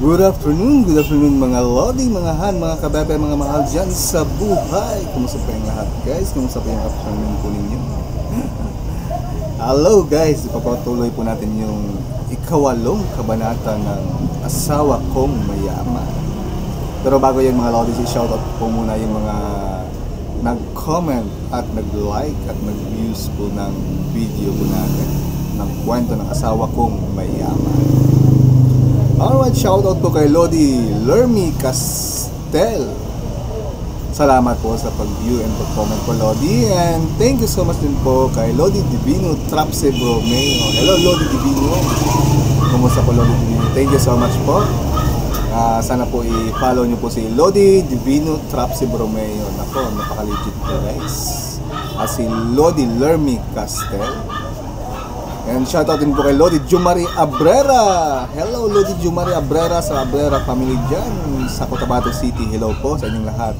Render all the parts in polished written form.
Good afternoon mga lodi, mga han, mga kabebe, mga mahal dyan sa buhay. Kumusta pa yung lahat guys? Kumusta pa yung afternoon po ninyo? Hello guys, ipapatuloy po natin yung ikawalong kabanata ng Asawa Kong Mayaman. Pero bago yun mga lodi, shoutout po muna yung mga nag-comment at nag-like at nag-views po ng video po natin ng kwento ng Asawa Kong Mayaman. Alright, shoutout po kay Lodi Lermy Castel. Salamat po sa pag-view and pag-comment po, Lodi. And thank you so much din po kay Lodi Divino Trapse Bromeo. Hello Lodi Divino. Kumusta po Lodi Divino? Thank you so much po. Sana po i-follow nyo po si Lodi Divino Trapse Bromeo. Nako, napaka-legit po guys. Si Lodi Lermy Castel. And shoutout din po kay Lodi Jumari Abrera. Hello Lodi Jumari Abrera sa Abrera family dyan sa Cotabato City. Hello po sa inyong lahat.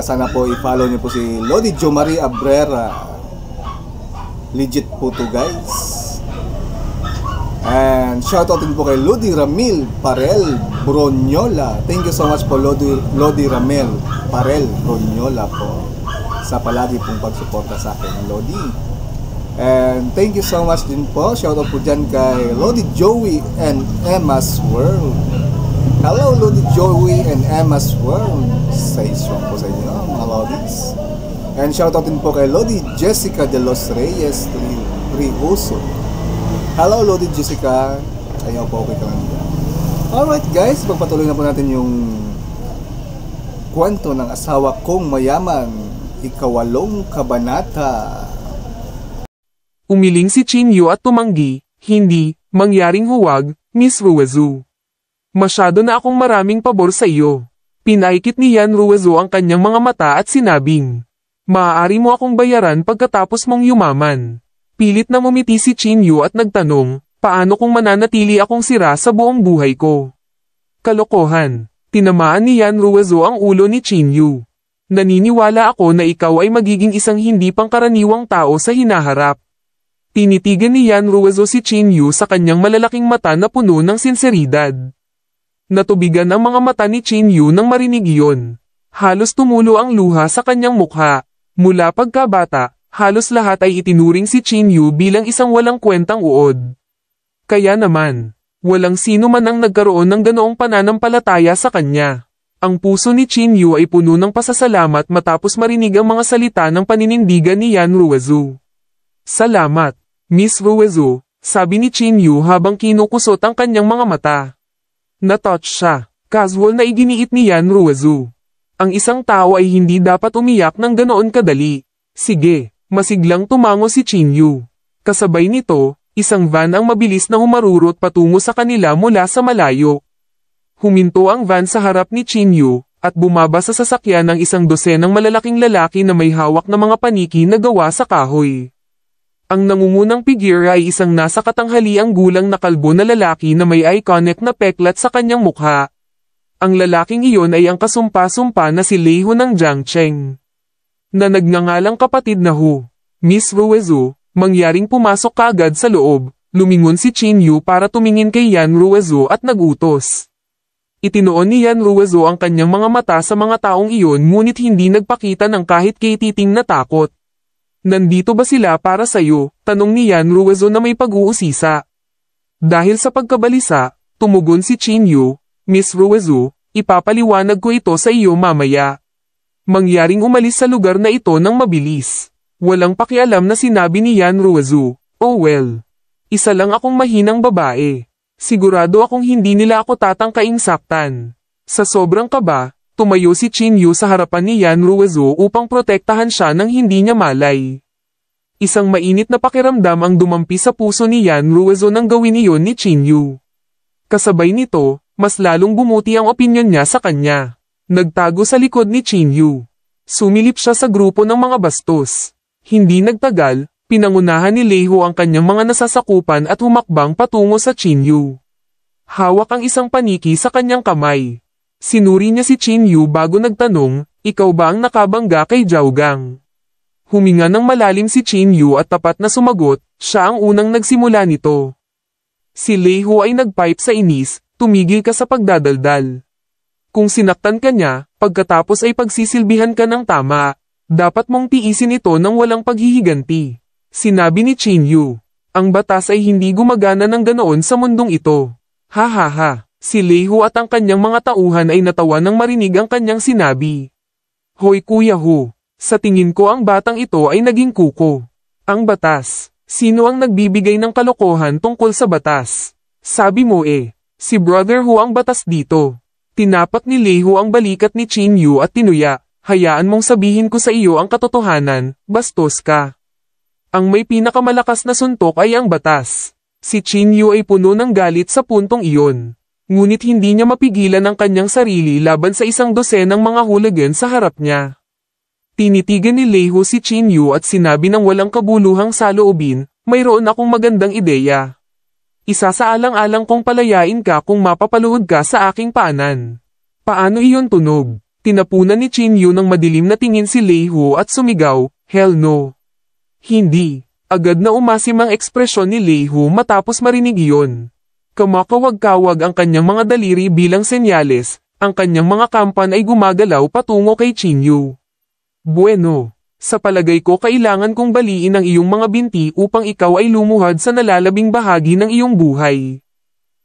Sana po i-follow niyo po si Lodi Jumari Abrera. Legit po to guys. And shoutout din po kay Lodi Ramil Parel Bronyola. Thank you so much po Lodi Ramil Parel Bronyola po sa palagi pong pagsuporta sa akin, Lodi. And thank you so much din po. Shoutout po dyan kay Lodi Joey and Emma's World. Hello Lodi Joey and Emma's World. Say strong po sa inyo mga Lodis. And shoutout din po kay Lodi Jessica de los Reyes Rihuso. Hello Lodi Jessica. Ayaw po, okay ka lang dyan. Alright guys, pagpatuloy na po natin yung kwento ng Asawa Kong Mayaman, ikawalong kabanata. Umiling si Chinyu at tumanggi, hindi, mangyaring huwag, Miss Ruizu. Masyado na akong maraming pabor sa iyo. Pinaikit ni Yan Ruizu ang kanyang mga mata at sinabing, maaari mo akong bayaran pagkatapos mong yumaman. Pilit na mumiti si Chinyu at nagtanong, paano kung mananatili akong sira sa buong buhay ko? Kalokohan. Tinamaan ni Yan Ruizu ang ulo ni Chinyu. Naniniwala ako na ikaw ay magiging isang hindi pangkaraniwang tao sa hinaharap. Tinitigan ni Yan Ruizu si Chinyu sa kanyang malalaking mata na puno ng sinseridad. Natubigan ang mga mata ni Chinyu nang marinig iyon. Halos tumulo ang luha sa kanyang mukha. Mula pagkabata, halos lahat ay itinuring si Chinyu bilang isang walang kwentang uod. Kaya naman, walang sino man ang nagkaroon ng ganoong pananampalataya sa kanya. Ang puso ni Chinyu ay puno ng pasasalamat matapos marinig ang mga salita ng paninindigan ni Yan Ruizu. Salamat, Miss Ruizu, sabi ni Chinyu habang kinukusot ang kanyang mga mata. Na-touch siya. Casual na iginiit ni Yan Ruizu. Ang isang tao ay hindi dapat umiyak ng ganoon kadali. Sige, masiglang tumango si Chinyu. Kasabay nito, isang van ang mabilis na humarurot patungo sa kanila mula sa malayo. Huminto ang van sa harap ni Chinyu, at bumaba sa sasakyan ng isang dosenang malalaking lalaki na may hawak na mga paniki na gawa sa kahoy. Ang nangungunang figure ay isang nasa katanghaliang gulang na kalbo na lalaki na may iconic na peklat sa kanyang mukha. Ang lalaking iyon ay ang kasumpa-sumpa na si Leiho ng Jiangcheng. Na nagngangalang kapatid na Hu. Miss Ruizu, mangyaring pumasok kaagad sa loob, lumingon si Chinyu para tumingin kay Yan Ruizu at nagutos. Itinoon ni Yan Ruizu ang kanyang mga mata sa mga taong iyon ngunit hindi nagpakita ng kahit kititing na takot. Nandito ba sila para sa'yo? Tanong ni Yan Ruizu na may pag-uusisa. Dahil sa pagkabalisa, tumugon si Chinyu, Miss Ruizu, ipapaliwanag ko ito sa iyo mamaya. Mangyaring umalis sa lugar na ito ng mabilis. Walang pakialam na sinabi ni Yan Ruizu, oh well. Isa lang akong mahinang babae. Sigurado akong hindi nila ako tatangkaing saktan. Sa sobrang kaba, tumayo si Chinyu sa harapan ni Yan Ruizu upang protektahan siya nang hindi niya malay. Isang mainit na pakiramdam ang dumampi sa puso ni Yan Ruizu nang gawin iyon ni Chinyu. Kasabay nito, mas lalong bumuti ang opinyon niya sa kanya. Nagtago sa likod ni Chinyu. Sumilip siya sa grupo ng mga bastos. Hindi nagtagal, pinangunahan ni Leiho ang kanyang mga nasasakupan at humakbang patungo sa Chinyu. Hawak ang isang paniki sa kanyang kamay. Sinuri niya si Chinyu bago nagtanong, ikaw ba ang nakabangga kay Jiaogang? Huminga ng malalim si Chinyu at tapat na sumagot, siya ang unang nagsimula nito. Si Leiho ay nagpipe sa inis, tumigil ka sa pagdadaldal. Kung sinaktan ka niya, pagkatapos ay pagsisilbihan ka ng tama. Dapat mong tiisin ito ng walang paghihiganti. Sinabi ni Chin Yu. Ang batas ay hindi gumagana ng ganoon sa mundong ito. Ha ha ha. Si Lei Hu at ang kanyang mga tauhan ay natawa nang marinig ang kanyang sinabi. Hoy Kuya Hu, sa tingin ko ang batang ito ay naging kuko. Ang batas. Sino ang nagbibigay ng kalokohan tungkol sa batas? Sabi mo si Brother Hu ang batas dito. Tinapak ni Lei Hu ang balikat ni Chin Yu at tinuya. Hayaan mong sabihin ko sa iyo ang katotohanan, bastos ka. Ang may pinakamalakas na suntok ay ang batas. Si Chin Yu ay puno ng galit sa puntong iyon. Ngunit hindi niya mapigilan ang kanyang sarili laban sa isang dosenang mga hooligan sa harap niya. Tinitigan ni Lei Hu si Chin Yu at sinabi ng walang kabuluhang saloobin, mayroon akong magandang ideya. Isasaalang-alang kong palayain ka kung mapapaluhod ka sa aking paanan. Paano iyon tunog? Tinapunan ni Chin Yu ng madilim na tingin si Lei Hu at sumigaw, hell no. Hindi. Agad na umasim ang ekspresyon ni Lei Hu matapos marinig iyon. Kamakawag-kawag ang kanyang mga daliri bilang senyales, ang kanyang mga kampan ay gumagalaw patungo kay Chin Yu. Bueno, sa palagay ko kailangan kong baliin ang iyong mga binti upang ikaw ay lumuhad sa nalalabing bahagi ng iyong buhay.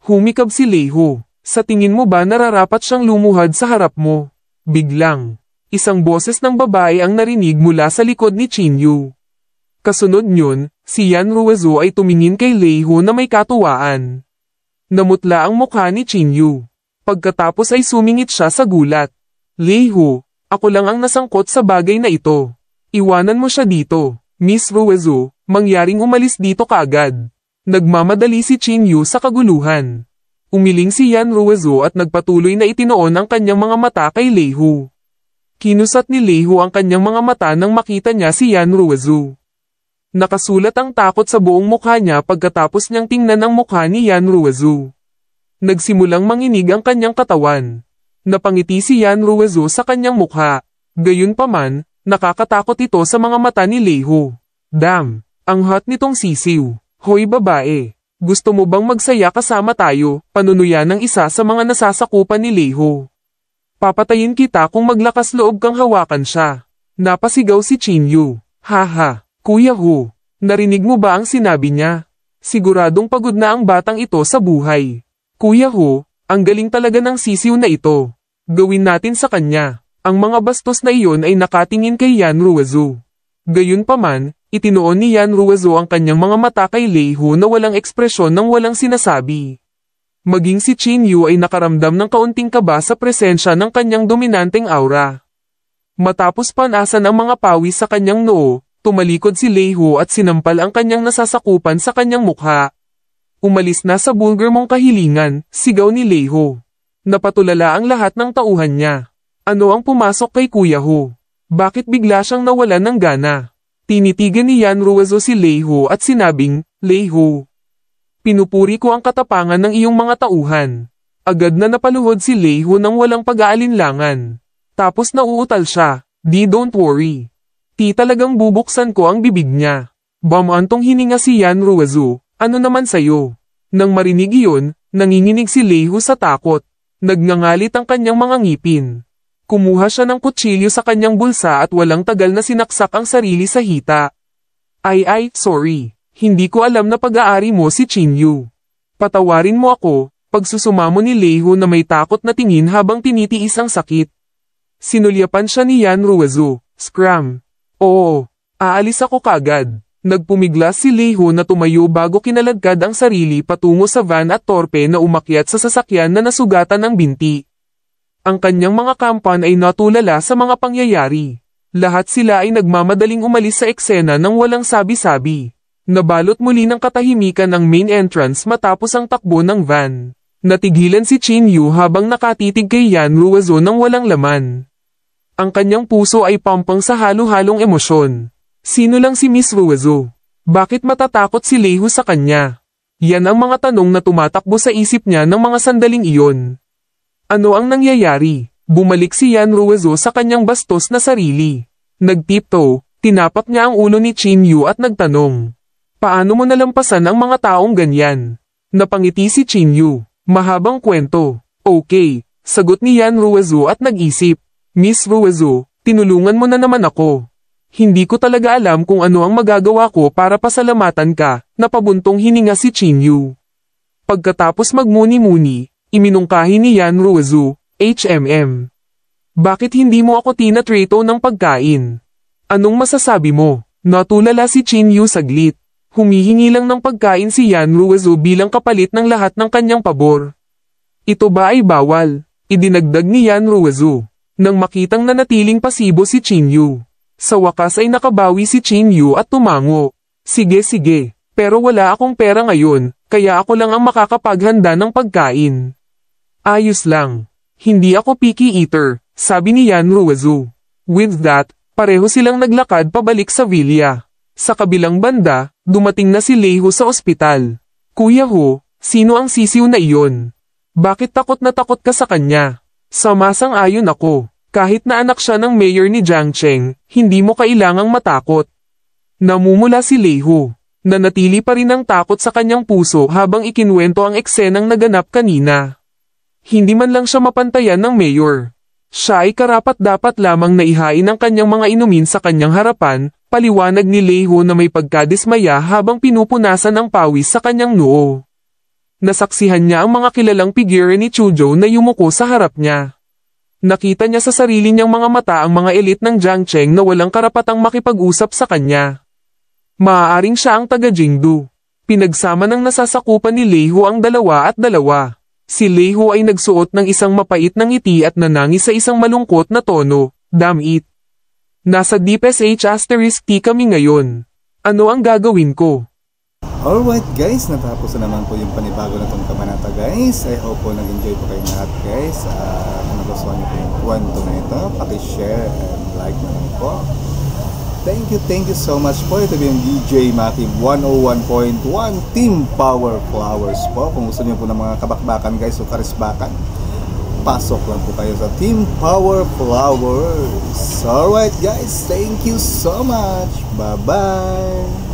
Humikab si Lei Hu. Sa tingin mo ba nararapat siyang lumuhad sa harap mo? Biglang, isang boses ng babae ang narinig mula sa likod ni Chin Yu. Kasunod niyon, si Yan Ruizu ay tumingin kay Lei Hu na may katuwaan. Namutla ang mukha ni Chin Yu. Pagkatapos ay sumingit siya sa gulat. Lei Hu, ako lang ang nasangkot sa bagay na ito. Iwanan mo siya dito, Miss Ruizu, mangyaring umalis dito kaagad. Nagmamadali si Chin Yu sa kaguluhan. Umiling si Yan Ruizu at nagpatuloy na itinoon ang kanyang mga mata kay Lei Hu. Kinusat ni Lei Hu ang kanyang mga mata nang makita niya si Yan Ruizu. Nakasulat ang takot sa buong mukha niya pagkatapos niyang tingnan ang mukha ni Yan Ruizu. Nagsimulang manginig ang kanyang katawan. Napangiti si Yan Ruizu sa kanyang mukha. Gayunpaman, nakakatakot ito sa mga mata ni Lei Hu. Damn, ang hot nitong sisiw. Hoy babae. Gusto mo bang magsaya kasama tayo, panunuya ng isa sa mga nasasakupan ni Lei Hu. Papatayin kita kung maglakas loob kang hawakan siya. Napasigaw si Chin Yu. Haha, Kuya Hu, narinig mo ba ang sinabi niya? Siguradong pagod na ang batang ito sa buhay. Kuya Hu, ang galing talaga ng sisiw na ito. Gawin natin sa kanya. Ang mga bastos na iyon ay nakatingin kay Yan Ruizu. Gayunpaman, itinuon ni Yan Ruizu ang kanyang mga mata kay Lei Hu na walang ekspresyon ng walang sinasabi. Maging si Chin Yu ay nakaramdam ng kaunting kaba sa presensya ng kanyang dominanteng aura. Matapos panasan ang mga pawis sa kanyang noo, tumalikod si Lei Hu at sinampal ang kanyang nasasakupan sa kanyang mukha. Umalis na sa bulgar mong kahilingan, sigaw ni Lei Hu. Napatulala ang lahat ng tauhan niya. Ano ang pumasok kay Kuya Hu? Bakit bigla siyang nawalan ng gana? Tinitigan ni Yan Ruizu si Lei Hu at sinabing, Lei Hu. Pinupuri ko ang katapangan ng iyong mga tauhan. Agad na napaluhod si Lei Hu nang walang pag-aalinlangan. Tapos nauutal siya, don't worry. Talagang bubuksan ko ang bibig niya. Bamantong hininga si Yan Ruizu, ano naman sayo? Nang marinig iyon, nanginginig si Lei Hu sa takot. Nagngangalit ang kanyang mga ngipin. Kumuha siya ng kutsilyo sa kanyang bulsa at walang tagal na sinaksak ang sarili sa hita. Sorry. Hindi ko alam na pag-aari mo si Chin Yu. Patawarin mo ako, pagsusumamo ni Lei Hu na may takot na tingin habang tinitiis ang sakit. Sinulyapan siya ni Yan Ruizu. Scram. Oo, aalis ako kaagad. Nagpumiglas si Lei Hu na tumayo bago kinaladkad ang sarili patungo sa van at torpe na umakyat sa sasakyan na nasugatan ng binti. Ang kanyang mga kampan ay natulala sa mga pangyayari. Lahat sila ay nagmamadaling umalis sa eksena nang walang sabi-sabi. Nabalot muli ng katahimikan ang main entrance matapos ang takbo ng van. Natigilan si Chin Yu habang nakatitig kay Yan Ruizu nang walang laman. Ang kanyang puso ay pampang sa halo-halong emosyon. Sino lang si Miss Ruizu? Bakit matatakot si Lei Hu sa kanya? Yan ang mga tanong na tumatakbo sa isip niya ng mga sandaling iyon. Ano ang nangyayari? Bumalik si Yan Ruizu sa kanyang bastos na sarili. Nagtiptoe, tinapak niya ang ulo ni Chin Yu at nagtanong. Paano mo nalampasan ang mga taong ganyan? Napangiti si Chin Yu. Mahabang kwento. Okay, sagot ni Yan Ruizu at nag-isip. Miss Ruizu, tinulungan mo na naman ako. Hindi ko talaga alam kung ano ang magagawa ko para pasalamatan ka, napabuntong hininga si Chinyu. Pagkatapos magmuni-muni, iminungkahi ni Yan Ruizu, HMM. Bakit hindi mo ako tinatrato ng pagkain? Anong masasabi mo? Natulala si Chinyu saglit. Humihingi lang ng pagkain si Yan Ruizu bilang kapalit ng lahat ng kanyang pabor. Ito ba ay bawal? Idinagdag ni Yan Ruizu. Nang makitang nanatiling pasibo si Chinyu. Sa wakas ay nakabawi si Chinyu at tumango. Sige, pero wala akong pera ngayon, kaya ako lang ang makakapaghanda ng pagkain. Ayos lang. Hindi ako picky eater, sabi ni Yan Ruizu. With that, pareho silang naglakad pabalik sa villa. Sa kabilang banda, dumating na si Leiho sa ospital. Kuya Ho, sino ang sisiw na iyon? Bakit takot na takot ka sa kanya? Sumasang-ayon ako. Kahit na anak siya ng mayor ni Jiangcheng, hindi mo kailangang matakot. Namumula si Leiho. Nanatili pa rin ang takot sa kanyang puso habang ikinwento ang eksenang naganap kanina. Hindi man lang siya mapantayan ng mayor. Siya ay karapat-dapat lamang na ihain ang kanyang mga inumin sa kanyang harapan, paliwanag ni Leiho na may pagkadismaya habang pinupunasan ang pawis sa kanyang noo. Nasaksihan niya ang mga kilalang figure ni Chuzhou na yumuko sa harap niya. Nakita niya sa sarili niyang mga mata ang mga elite ng Jiangcheng na walang karapatang makipag-usap sa kanya. Maaaring siya ang taga Jingdu. Pinagsama ng nasasakupan ni Leiho ang 2 at 2. Si Leiho ay nagsuot ng isang mapait na ngiti at nanangis sa isang malungkot na tono, damn it. Nasa deep SH*T kami ngayon. Ano ang gagawin ko? Alright guys, natapos na naman po yung panibago na itong kabanata guys. I hope po nag-enjoy po kayo lahat guys. Kung nagustuhan niyo po yung kwento na ito, paki-share and like naman po. Thank you so much po. Ito yung DJ Maki 101.1 Team Power Flowers po. Kung gusto niyo po ng mga kabakbakan guys o karisbakan, pasok lang po kayo sa Team Power Flowers. Alright guys, thank you so much. Bye bye.